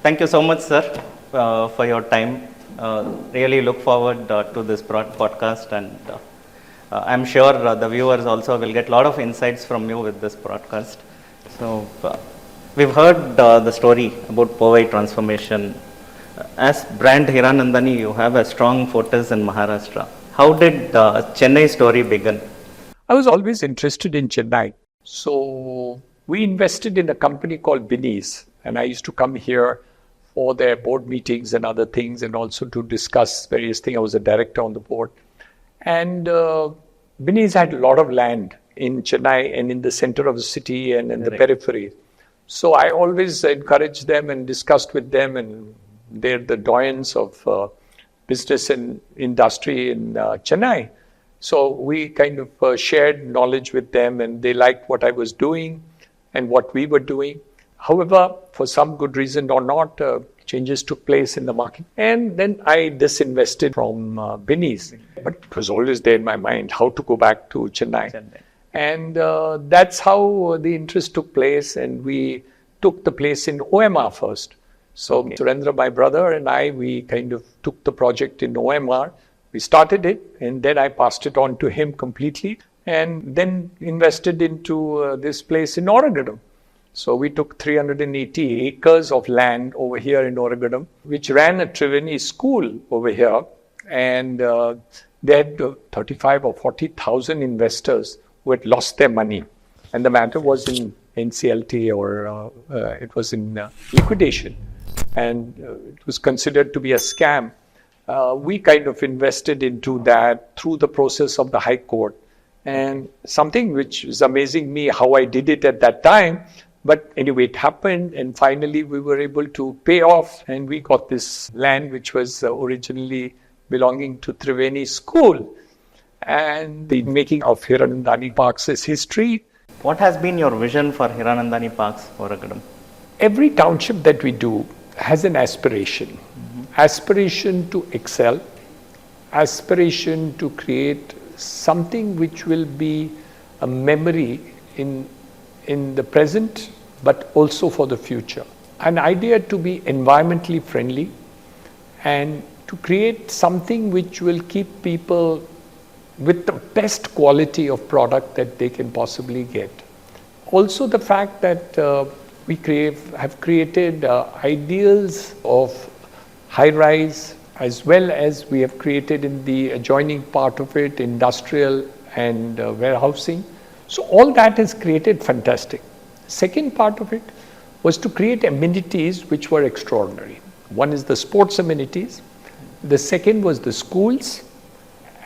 Thank you so much, sir, for your time. Really look forward to this podcast, and I'm sure the viewers also will get a lot of insights from you with this broadcast. So, we've heard the story about Powai transformation. As brand Hiranandani, you have a strong fortress in Maharashtra. How did Chennai story begin? I was always interested in Chennai. So we invested in a company called Binny's, and I used to come here for their board meetings and other things, and also to discuss various things. I was a director on the board. And Binny's had a lot of land in Chennai and in the center of the city and in the periphery. So I always encouraged them and discussed with them, and they're the doyens of business and industry in Chennai. So we kind of shared knowledge with them, and they liked what I was doing and what we were doing. However, for some good reason or not, changes took place in the market. And then I disinvested from Binny's. But it was always there in my mind how to go back to Chennai. And that's how the interest took place. And we took the place in OMR first. So Surendra, my brother, and I, we kind of took the project in OMR. We started it, and then I passed it on to him completely, and then invested into this place in Oragadam. So we took 380 acres of land over here in Oragadam, which ran a Triveni school over here, and they had 35 or 40,000 investors who had lost their money, and the matter was in NCLT, or it was in liquidation, and it was considered to be a scam. We kind of invested into that through the process of the High Court, and something which is amazing me how I did it at that time. But anyway, it happened, and finally we were able to pay off, and we got this land which was originally belonging to Triveni School. And the making of Hiranandani Parks is history. What has been your vision for Hiranandani Parks, Oragadam? Every township that we do has an aspiration. Aspiration to excel, aspiration to create something which will be a memory in the present, but also for the future. An idea to be environmentally friendly and to create something which will keep people with the best quality of product that they can possibly get. Also the fact that we have created ideals of high-rise, as well as we have created in the adjoining part of it, industrial and warehousing. So all that is created fantastic. Second part of it was to create amenities which were extraordinary. One is the sports amenities. The second was the schools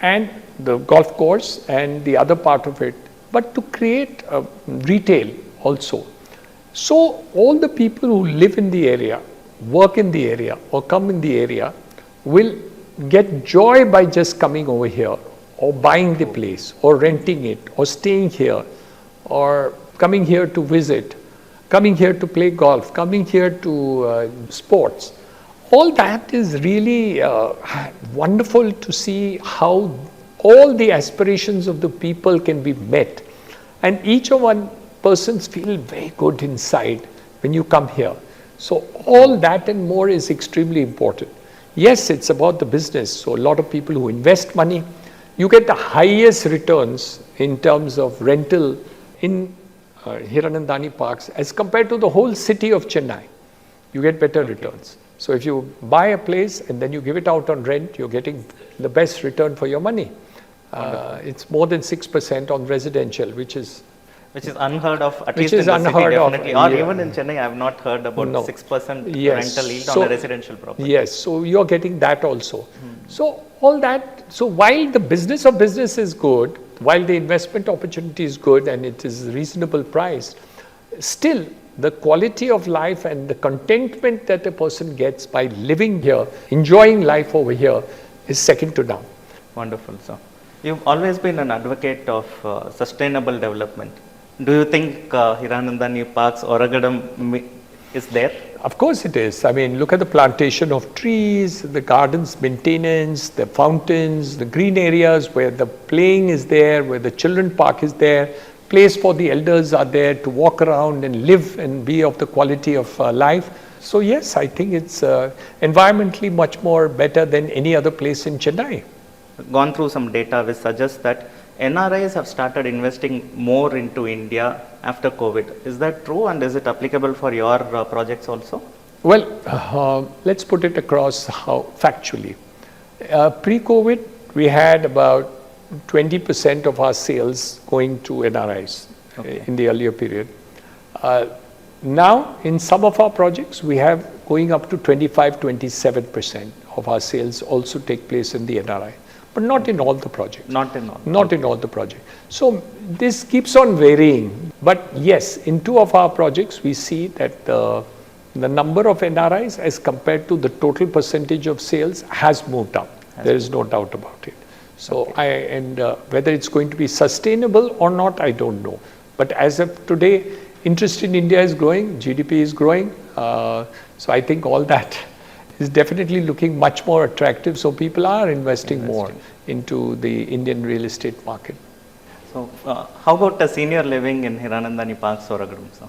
and the golf course, and the other part of it, but to create retail also. So all the people who live in the area, work in the area, or come in the area will get joy by just coming over here, or buying the place, or renting it, or staying here, or coming here to visit, coming here to play golf, coming here to sports. All that is really wonderful to see how all the aspirations of the people can be met, and each of one persons feel very good inside when you come here. So all that and more is extremely important. Yes, it's about the business. So a lot of people who invest money, you get the highest returns in terms of rental in Hiranandani Parks as compared to the whole city of Chennai. You get better returns. So if you buy a place and then you give it out on rent, you're getting the best return for your money. It's more than 6% on residential, which is unheard of, at least in the city, definitely. Or even in Chennai, I have not heard about 6% rental yield on a residential property. Yes, so you're getting that also. So all that, so while the business of business is good, while the investment opportunity is good and it is reasonable priced, still the quality of life and the contentment that a person gets by living here, enjoying life over here, is second to none. Wonderful, sir. You've always been an advocate of sustainable development. Do you think Hiranandani Parks, Oragadam is there? Of course it is. I mean, look at the plantation of trees, the gardens maintenance, the fountains, the green areas where the playing is there, where the children park is there, place for the elders are there to walk around and live and be of the quality of life. So yes, I think it's environmentally much more better than any other place in Chennai. Gone through some data which suggests that NRIs have started investing more into India after COVID. Is that true, and is it applicable for your projects also? Well, let's put it across how factually. Pre-COVID, we had about 20% of our sales going to NRIs in the earlier period. Now, in some of our projects, we have going up to 27% of our sales also take place in the NRI, but not in all the projects. Not in all. Not in all the projects. So this keeps on varying. But yes, in two of our projects, we see that the number of NRIs as compared to the total percentage of sales has moved up. There is no doubt about it. So whether it's going to be sustainable or not, I don't know. But as of today, interest in India is growing, GDP is growing. So I think all that is definitely looking much more attractive. So people are investing more into the Indian real estate market. So how about the senior living in Hiranandani Park, Oragadam, sir?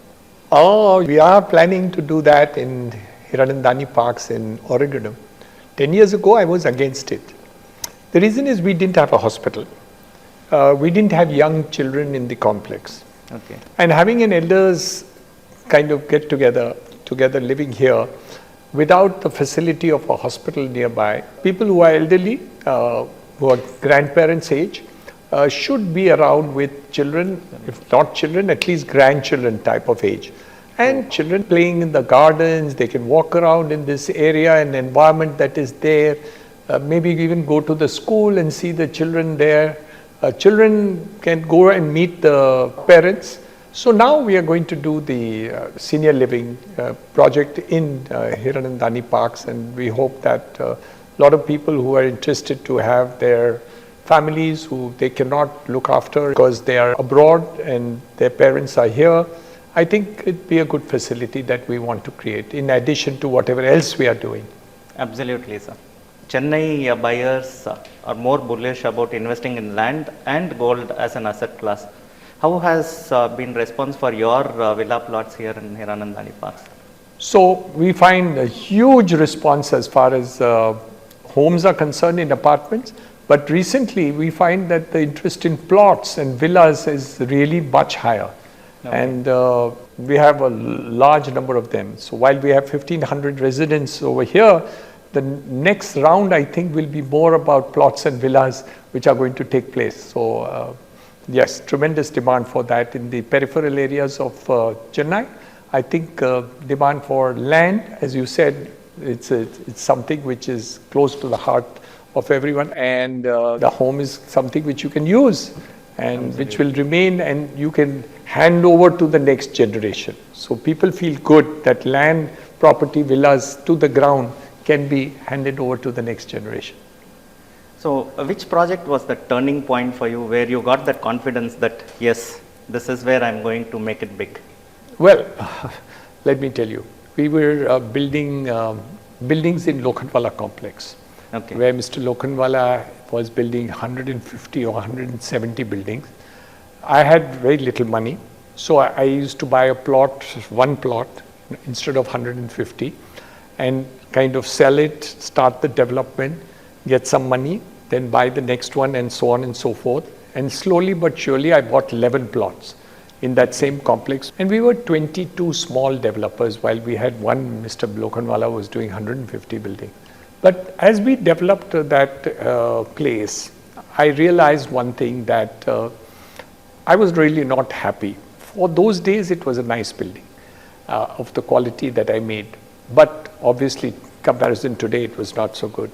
Oh, we are planning to do that in Hiranandani Parks in Oragadam. 10 years ago, I was against it. The reason is we didn't have a hospital. We didn't have young children in the complex. Okay. And having an elders kind of get together living here without the facility of a hospital nearby, people who are elderly, who are grandparents' age, should be around with children, if not children, at least grandchildren type of age. And children playing in the gardens, they can walk around in this area and environment that is there. Maybe even go to the school and see the children there. Children can go and meet the parents. So now we are going to do the senior living project in Hiranandani Parks, and we hope that a lot of people who are interested to have their families who they cannot look after because they are abroad and their parents are here, I think it'd be a good facility that we want to create in addition to whatever else we are doing. Absolutely, sir. Chennai buyers are more bullish about investing in land and gold as an asset class. How has been response for your villa plots here in Hiranandani Parks? So we find a huge response as far as homes are concerned in apartments. But recently we find that the interest in plots and villas is really much higher. Okay. And we have a large number of them. So while we have 1,500 residents over here, the next round I think will be more about plots and villas which are going to take place. So yes, tremendous demand for that in the peripheral areas of Chennai. I think demand for land, as you said, it's something which is close to the heart of everyone, and the home is something which you can use and which will remain and you can hand over to the next generation. So people feel good that land, property, villas to the ground can be handed over to the next generation. So which project was the turning point for you where you got that confidence that yes, this is where I'm going to make it big? Well, let me tell you, we were building buildings in Lokhandwala complex. Okay. Where Mr. Lokhandwala was building 150 or 170 buildings. I had very little money, so I used to buy one plot instead of 150 and kind of sell it, start the development, get some money, then buy the next one and so on and so forth. And slowly but surely I bought 11 plots in that same complex. And we were 22 small developers while we had one Mr. Lokhandwala was doing 150 buildings. But as we developed that place, I realized one thing that I was really not happy. For those days, it was a nice building of the quality that I made. But obviously, comparison today, it was not so good.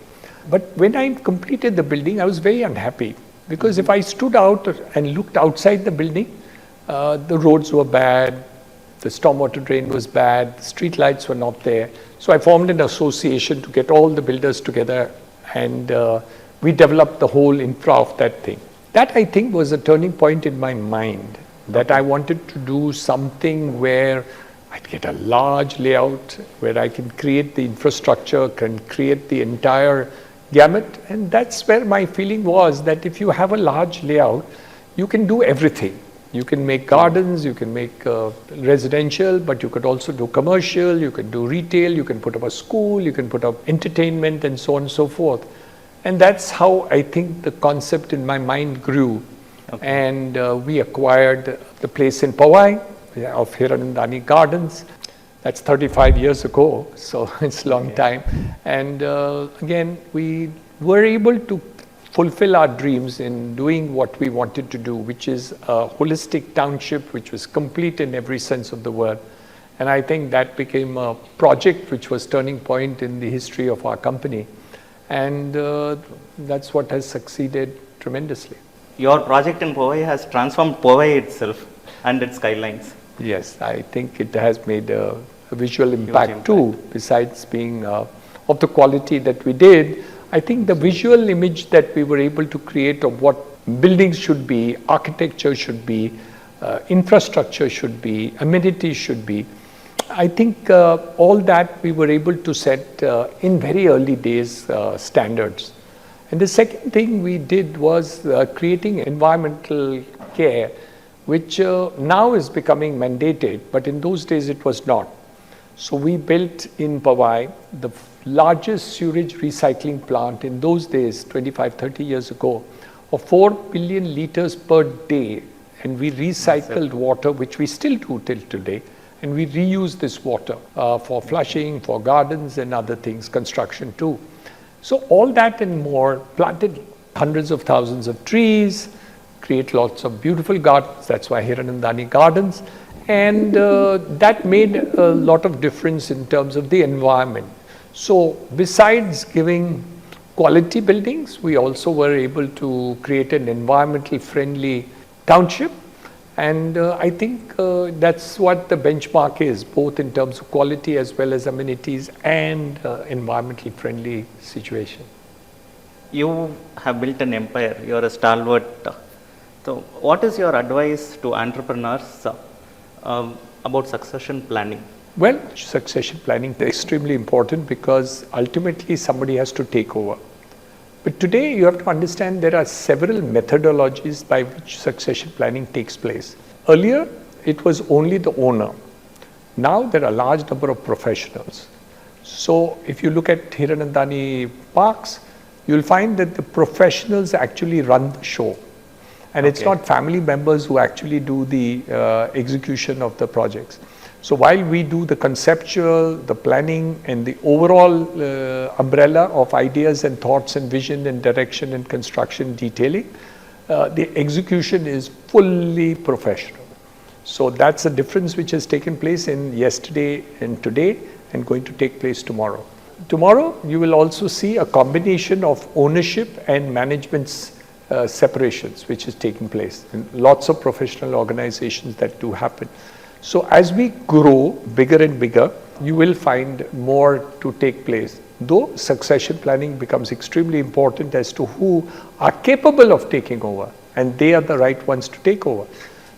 But when I completed the building, I was very unhappy because if I stood out and looked outside the building, the roads were bad, the stormwater drain was bad, street lights were not there. So I formed an association to get all the builders together and we developed the whole infra of that thing. That I think was a turning point in my mind, that I wanted to do something where I'd get a large layout, where I can create the infrastructure, can create the entire gamut. And that's where my feeling was that if you have a large layout, you can do everything. You can make gardens, you can make residential, but you could also do commercial, you can do retail, you can put up a school, you can put up entertainment and so on and so forth. And that's how I think the concept in my mind grew. Okay. And we acquired the place in Powai of Hiranandani Gardens. That's 35 years ago, so it's a long time. And again, we were able to fulfill our dreams in doing what we wanted to do, which is a holistic township, which was complete in every sense of the word. And I think that became a project which was turning point in the history of our company. And that's what has succeeded tremendously. Your project in Powai has transformed Powai itself and its skylines. Yes, I think it has made a visual impact too, besides being of the quality that we did. I think the visual image that we were able to create of what buildings should be, architecture should be, infrastructure should be, amenities should be, I think all that we were able to set in very early days standards. And the second thing we did was creating environmental care, which now is becoming mandated, but in those days it was not. So we built in Powai the largest sewage recycling plant in those days, 25, 30 years ago, of 4 billion liters per day. And we recycled water, which we still do till today. And we reuse this water for flushing, for gardens and other things, construction too. So all that and more, planted hundreds of thousands of trees, create lots of beautiful gardens. That's why Hiranandani Gardens. And that made a lot of difference in terms of the environment. So besides giving quality buildings, we also were able to create an environmental friendly township. And I think that's what the benchmark is, both in terms of quality as well as amenities and environmentally friendly situation. You have built an empire, you are a stalwart. So what is your advice to entrepreneurs about succession planning? Well, succession planning is extremely important because ultimately somebody has to take over. But today you have to understand there are several methodologies by which succession planning takes place. Earlier, it was only the owner. Now there are a large number of professionals. So if you look at Hiranandani Parks, you'll find that the professionals actually run the show. And it's not family members who actually do the execution of the projects. So while we do the conceptual, the planning and the overall umbrella of ideas and thoughts and vision and direction and construction detailing, the execution is fully professional. So that's a difference which has taken place in yesterday and today and going to take place tomorrow. Tomorrow you will also see a combination of ownership and management's separations which is taking place in lots of professional organizations that do happen. So as we grow bigger and bigger, you will find more to take place. Though succession planning becomes extremely important as to who are capable of taking over, and they are the right ones to take over.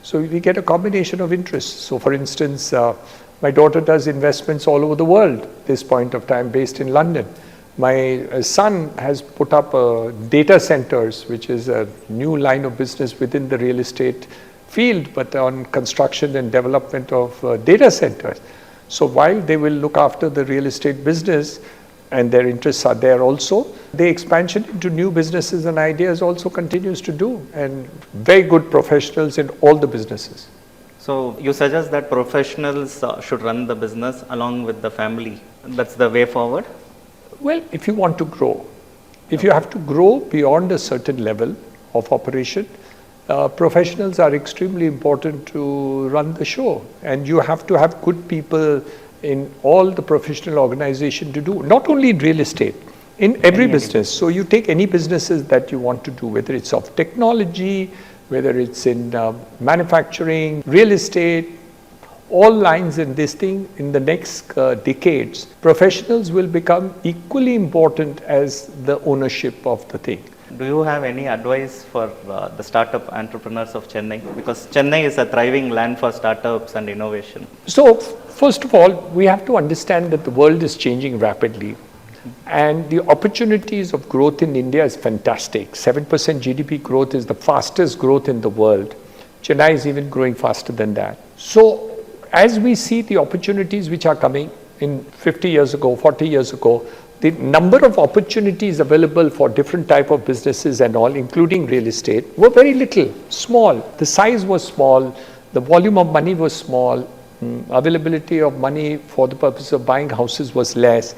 So we get a combination of interests. So for instance, my daughter does investments all over the world at this point of time, based in London. My son has put up data centers, which is a new line of business within the real estate field, but on construction and development of data centers. So while they will look after the real estate business and their interests are there also, the expansion into new businesses and ideas also continues to do, and very good professionals in all the businesses. So you suggest that professionals should run the business along with the family. That's the way forward? Well, if you want to grow, if you have to grow beyond a certain level of operation, professionals are extremely important to run the show, and you have to have good people in all the professional organization to do, not only in real estate, in every business. So you take any businesses that you want to do, whether it's of technology, whether it's in manufacturing, real estate, all lines in this thing, in the next decades, professionals will become equally important as the ownership of the thing. Do you have any advice for the startup entrepreneurs of Chennai? Because Chennai is a thriving land for startups and innovation. So, first of all, we have to understand that the world is changing rapidly. And the opportunities of growth in India is fantastic. 7% GDP growth is the fastest growth in the world. Chennai is even growing faster than that. So as we see the opportunities which are coming in 50 years ago, 40 years ago, the number of opportunities available for different type of businesses and all, including real estate, were very little, small. The size was small, the volume of money was small, availability of money for the purpose of buying houses was less,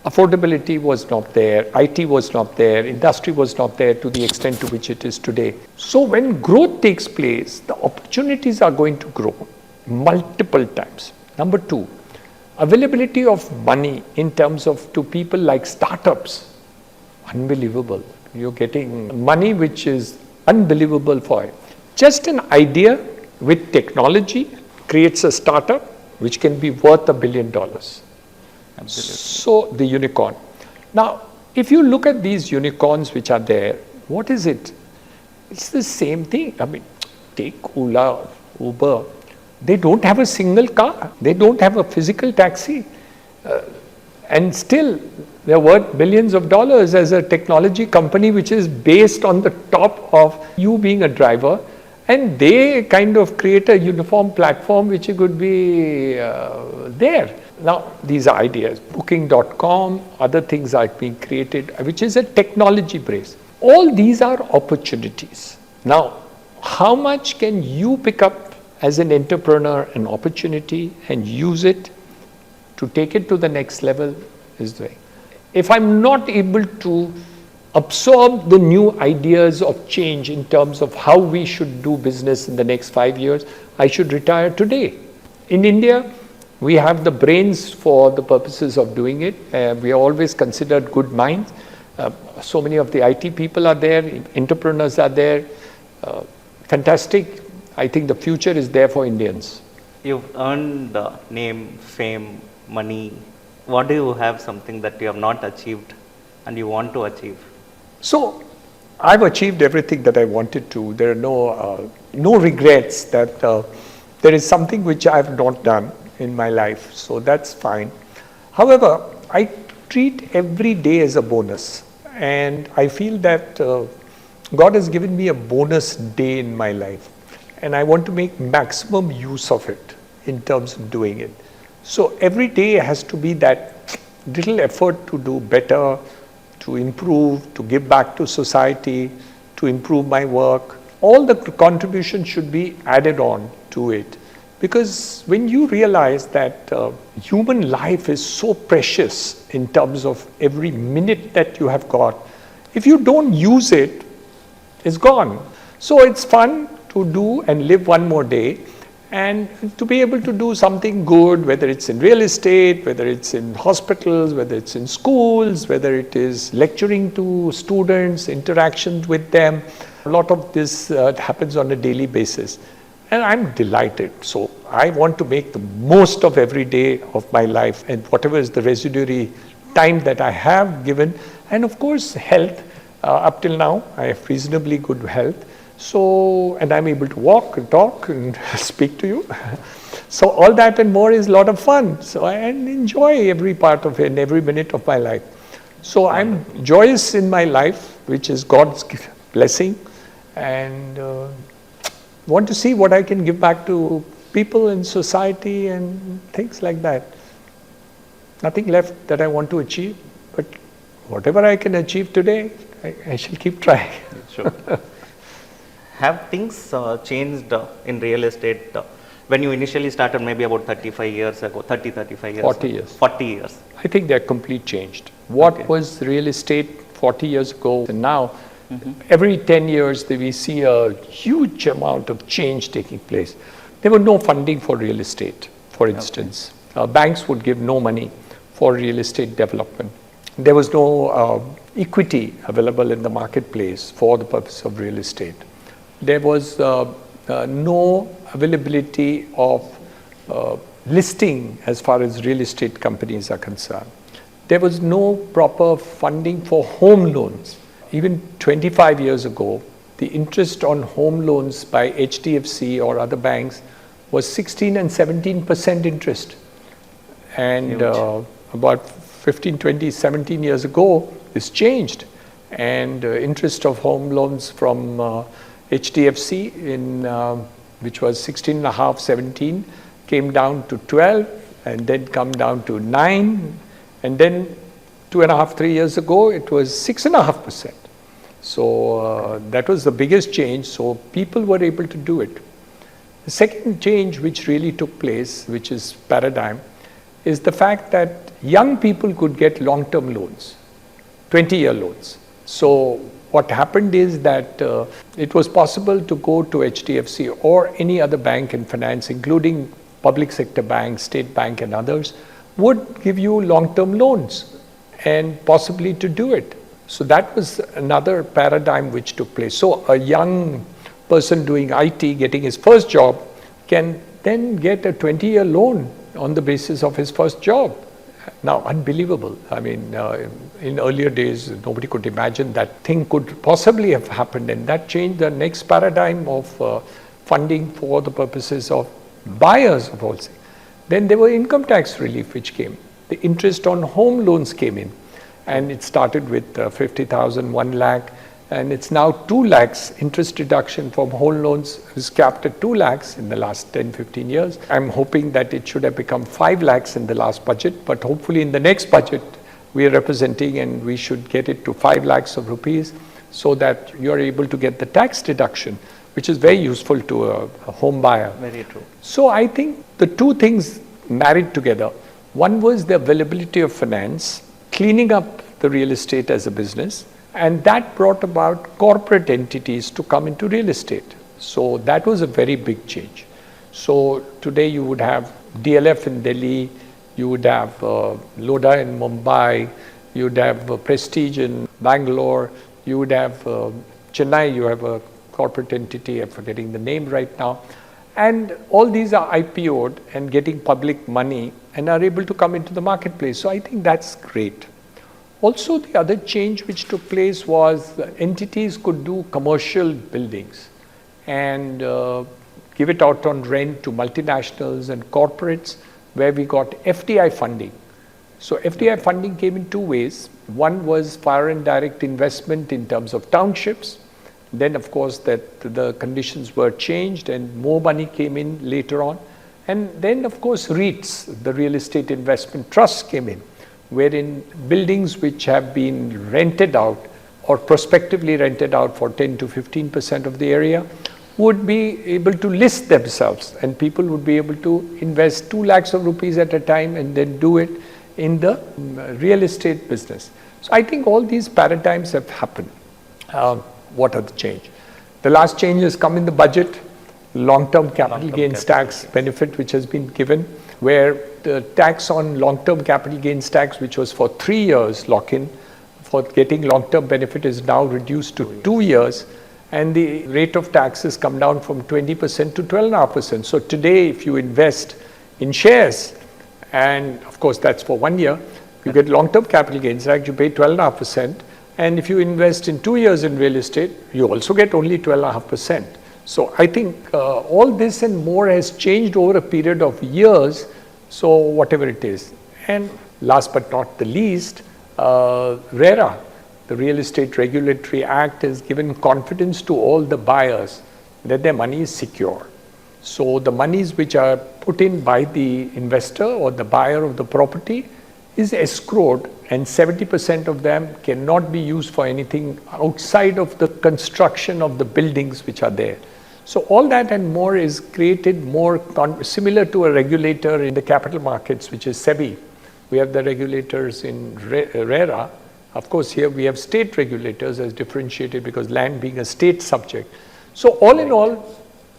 affordability was not there, IT was not there, industry was not there to the extent to which it is today. So when growth takes place, the opportunities are going to grow multiple times. Number two, availability of money in terms of to people like startups, unbelievable. You're getting money which is unbelievable for it. Just an idea with technology creates a startup which can be worth $1 billion. Absolutely. So the unicorn. Now, if you look at these unicorns which are there, what is it? It's the same thing. I mean, take Ola, Uber. They don't have a single car. They don't have a physical taxi. And still, they're worth billions of dollars as a technology company which is based on the top of you being a driver. And they kind of create a uniform platform which could be there. Now, these are ideas. Booking.com, other things are being created, which is a technology base. All these are opportunities. Now, how much can you pick up as an entrepreneur an opportunity and use it to take it to the next level is the way. If I'm not able to absorb the new ideas of change in terms of how we should do business in the next 5 years, I should retire today. In India, we have the brains for the purposes of doing it. We are always considered good minds. So many of the IT people are there, entrepreneurs are there. Fantastic. I think the future is there for Indians. You've earned name, fame, money. What do you have something that you have not achieved and you want to achieve? So, I've achieved everything that I wanted to. There are no regrets that there is something which I have not done in my life. So that's fine. However, I treat every day as a bonus. And I feel that God has given me a bonus day in my life. And I want to make maximum use of it in terms of doing it. So every day has to be that little effort to do better, to improve, to give back to society, to improve my work. All the contribution should be added on to it. Because when you realize that human life is so precious in terms of every minute that you have got, if you don't use it, it's gone. So it's fun to do and live one more day and to be able to do something good, whether it's in real estate, whether it's in hospitals, whether it's in schools, whether it is lecturing to students, interactions with them. A lot of this happens on a daily basis. And I'm delighted. So I want to make the most of every day of my life and whatever is the residuary time that I have given. And of course, health. Up till now, I have reasonably good health. So, and I'm able to walk and talk and speak to you. So all that and more is a lot of fun. So I enjoy every part of it and every minute of my life. So I'm joyous in my life, which is God's blessing, and want to see what I can give back to people in society and things like that. Nothing left that I want to achieve, but whatever I can achieve today, I shall keep trying. Sure. Have things changed in real estate when you initially started maybe about 35 years ago, 35 years 40 ago? years. 40 years. I think they're completely changed. What was real estate 40 years ago and now, every 10 years we see a huge amount of change taking place. There was no funding for real estate, for instance. Banks would give no money for real estate development. There was no equity available in the marketplace for the purpose of real estate. There was no availability of listing as far as real estate companies are concerned. There was no proper funding for home loans. Even 25 years ago, the interest on home loans by HDFC or other banks was 16 and 17% interest. And about 15, 20, 17 years ago, this changed. And interest of home loans from HDFC in which was 16 and a half, 17, came down to 12, and then come down to 9, and then 2.5, 3 years ago, it was 6.5%. So that was the biggest change. So people were able to do it. The second change which really took place, which is paradigm, is the fact that young people could get long-term loans, 20-year loans. So what happened is that it was possible to go to HDFC or any other bank and finance, including public sector banks, state bank and others, would give you long-term loans and possibly to do it. So that was another paradigm which took place. So a young person doing IT, getting his first job, can then get a 20-year loan on the basis of his first job. Now, unbelievable. I mean, in earlier days, nobody could imagine that thing could possibly have happened, and that changed the next paradigm of funding for the purposes of buyers of housing. Then there were income tax relief which came. The interest on home loans came in, and it started with 50,000, 1 lakh, and it's now 2 lakhs. Interest reduction from home loans is capped at 2 lakhs in the last 10, 15 years. I'm hoping that it should have become 5 lakhs in the last budget, but hopefully in the next budget we are representing, and we should get it to 5 lakhs of rupees so that you are able to get the tax deduction, which is very useful to a home buyer. Very true. So I think the two things married together. One was the availability of finance, cleaning up the real estate as a business, and that brought about corporate entities to come into real estate. So that was a very big change. So today you would have DLF in Delhi, you would have Lodha in Mumbai, you would have Prestige in Bangalore, you would have Chennai, you have a corporate entity, I'm forgetting the name right now. And all these are IPO'd and getting public money and are able to come into the marketplace. So I think that's great. Also, the other change which took place was entities could do commercial buildings and give it out on rent to multinationals and corporates, where we got FDI funding. So FDI funding came in two ways. One was foreign direct investment in terms of townships. Then, of course, that the conditions were changed and more money came in later on. And then, of course, REITs, the real estate investment trusts, came in, wherein buildings which have been rented out or prospectively rented out for 10 to 15% of the area would be able to list themselves, and people would be able to invest 2 lakhs of rupees at a time and then do it in the real estate business. So I think all these paradigms have happened. What are the change? The last change has come in the budget, long-term capital gains tax benefit which has been given, where the tax on long-term capital gains tax, which was for 3 years lock-in, for getting long-term benefit is now reduced to 2 years, and the rate of tax has come down from 20% to 12.5%. So today, if you invest in shares, and of course that's for 1 year, you get long-term capital gains tax, you pay 12.5%, and if you invest in 2 years in real estate, you also get only 12.5%. So I think all this and more has changed over a period of years, so whatever it is. And last but not the least, RERA, the Real Estate Regulatory Act, has given confidence to all the buyers that their money is secure. So the monies which are put in by the investor or the buyer of the property is escrowed, and 70% of them cannot be used for anything outside of the construction of the buildings which are there. So all that and more is created more similar to a regulator in the capital markets, which is SEBI. We have the regulators in RERA. Of course, here we have state regulators as differentiated because land being a state subject. So all in all,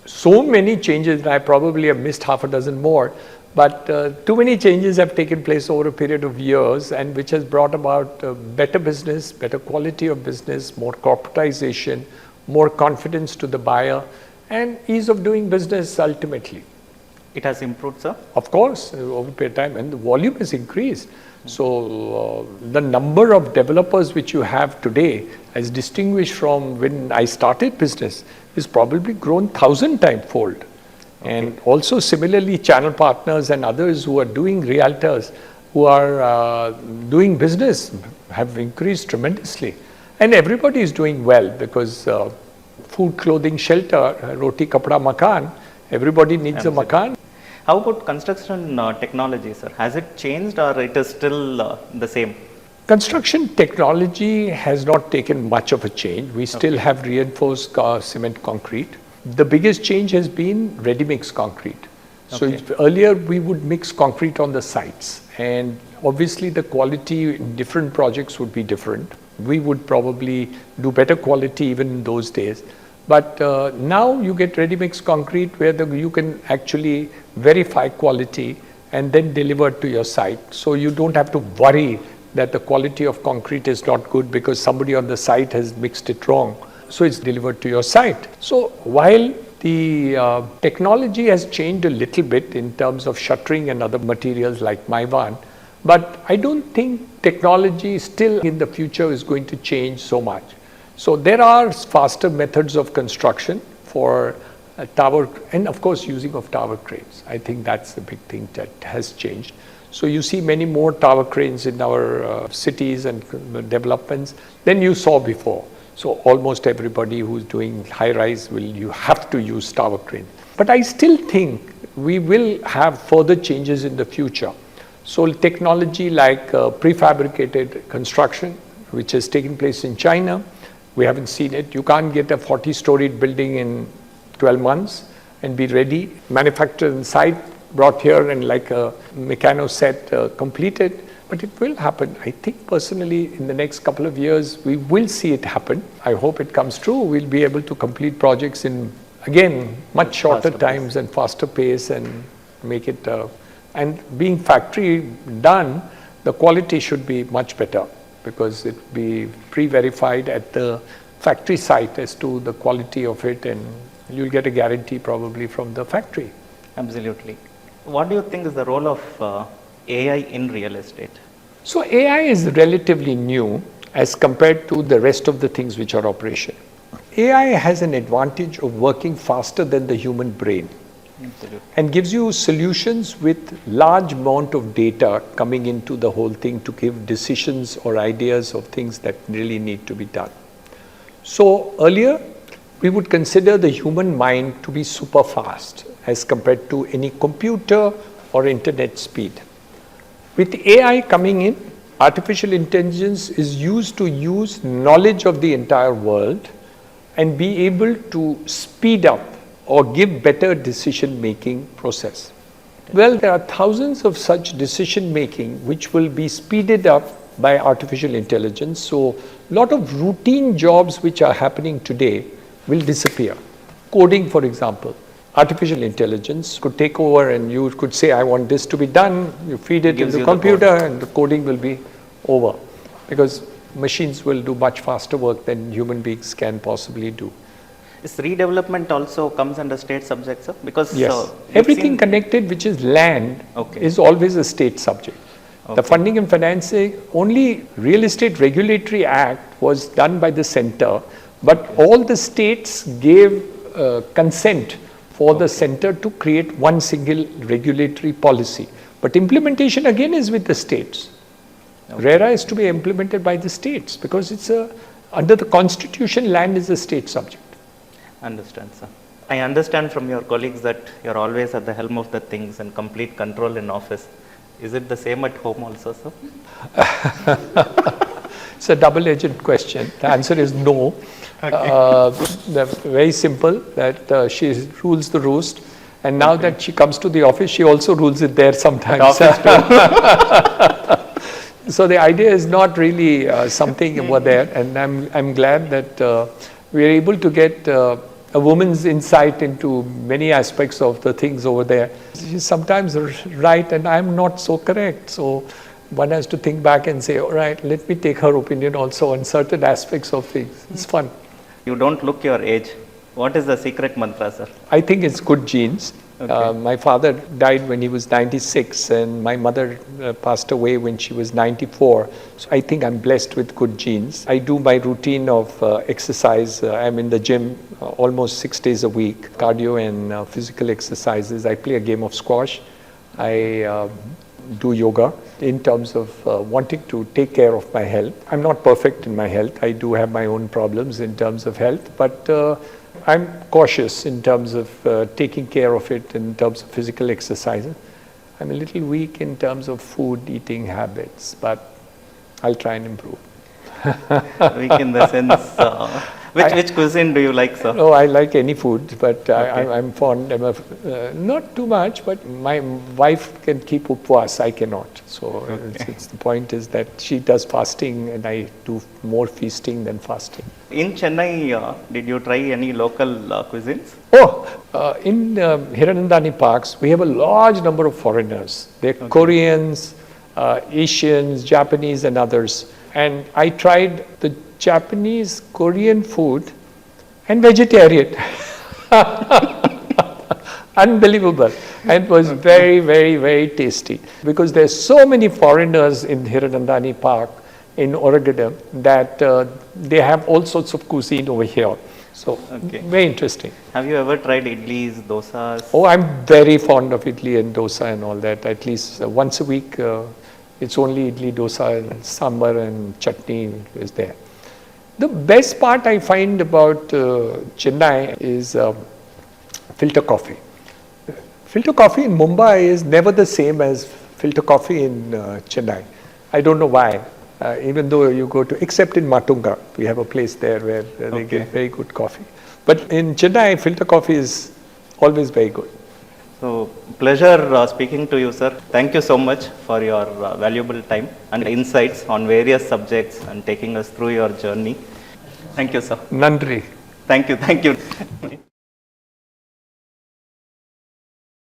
so many changes, and I probably have missed half a dozen more, but too many changes have taken place over a period of years, and which has brought about better business, better quality of business, more corporatization, more confidence to the buyer, and ease of doing business ultimately. It has improved, sir? Of course, over a period of time, and the volume has increased. So the number of developers which you have today, as distinguished from when I started business, is probably grown 1,000 times fold. Okay. And also similarly, channel partners and others who are doing realtors, who are doing business, have increased tremendously. And everybody is doing well because food, clothing, shelter, roti, kapda, makan, Everybody needs a makan. How about construction technology, sir? Has it changed or it is still the same? Construction technology has not taken much of a change. We still have reinforced cement concrete. The biggest change has been ready-mix concrete. So earlier we would mix concrete on the sites, and obviously the quality in different projects would be different. We would probably do better quality even in those days. But now you get ready-mix concrete where you can actually verify quality and then deliver it to your site. So you don't have to worry that the quality of concrete is not good because somebody on the site has mixed it wrong. So it's delivered to your site. So while the technology has changed a little bit in terms of shuttering and other materials like Maivan, but I don't think technology still in the future is going to change so much. So there are faster methods of construction for tower, and of course using of tower cranes. I think that's the big thing that has changed. So you see many more tower cranes in our cities and developments than you saw before. So almost everybody who's doing high rise you have to use tower crane. But I still think we will have further changes in the future. So technology like prefabricated construction, which has taken place in China, we haven't seen it. You can't get a 40-storied building in 12 months and be ready, manufactured inside, brought here and like a mechano set completed. But it will happen. I think personally in the next couple of years we will see it happen. I hope it comes true. We'll be able to complete projects in, again, much shorter times and faster pace and make it, and being factory done, the quality should be much better because it will be pre-verified at the factory site as to the quality of it, and you'll get a guarantee probably from the factory. Absolutely. What do you think is the role of AI in real estate? So AI is relatively new as compared to the rest of the things which are operation. AI has an advantage of working faster than the human brain. Absolutely. And gives you solutions with large amount of data coming into the whole thing to give decisions or ideas of things that really need to be done. So earlier we would consider the human mind to be super fast as compared to any computer or internet speed. With AI coming in, artificial intelligence is used to use knowledge of the entire world and be able to speed up or give better decision making process. Well, there are thousands of such decision making which will be speeded up by artificial intelligence. So a lot of routine jobs which are happening today will disappear. Coding, for example. Artificial intelligence could take over and you could say, I want this to be done. You feed it into the computer and the coding will be over. Because machines will do much faster work than human beings can possibly do. Is redevelopment also comes under state subject, sir? Because yes, everything connected which is land is always a state subject. The funding and financing, only Real Estate Regulatory Act was done by the center, but all the states gave consent for the center to create one single regulatory policy. But implementation again is with the states. RERA is to be implemented by the states because it's under the constitution, land is a state subject. Understand, sir. I understand from your colleagues that you're always at the helm of the things and complete control in office. Is it the same at home also, sir? It's a double-edged question. The answer is no. Very simple, that she rules the roost. And now that she comes to the office, she also rules it there sometimes. So the idea is not really something over there. And I'm glad that we are able to get a woman's insight into many aspects of the things over there. She's sometimes right and I'm not so correct. So one has to think back and say, all right, let me take her opinion also on certain aspects of things. It's fun. You don't look your age. What is the secret mantra, sir? I think it's good genes. My father died when he was 96 and my mother passed away when she was 94. So I think I'm blessed with good genes. I do my routine of exercise. I'm in the gym almost 6 days a week, cardio and physical exercises. I play a game of squash. I do yoga in terms of wanting to take care of my health. I'm not perfect in my health. I do have my own problems in terms of health, but I'm cautious in terms of taking care of it in terms of physical exercise. I'm a little weak in terms of food eating habits, but I'll try and improve. Weak in the sense, which cuisine do you like, sir? No, I like any food, but Okay. I'm fond. Not too much, but my wife can keep upvas. I cannot. So it's the point is that she does fasting, and I do more feasting than fasting. In Chennai, did you try any local cuisines? Oh, in Hiranandani parks, we have a large number of foreigners. They're Koreans, Asians, Japanese, and others. And I tried the Japanese, Korean food and vegetarian. Unbelievable. And it was very, very, very tasty. Because there's so many foreigners in Hiranandani Park in Oregon that they have all sorts of cuisine over here. So, very interesting. Have you ever tried idlis, dosas? Oh, I'm very fond of idli and dosa and all that. At least once a week, it's only idli, dosa, and sambar and chutney is there. The best part I find about Chennai is filter coffee. Filter coffee in Mumbai is never the same as filter coffee in Chennai. I don't know why. Even though you go to, except in Matunga, we have a place there where they get very good coffee. But in Chennai, filter coffee is always very good. So, pleasure speaking to you, sir. Thank you so much for your valuable time and insights on various subjects and taking us through your journey. Thank you, sir. Nandri. Thank you.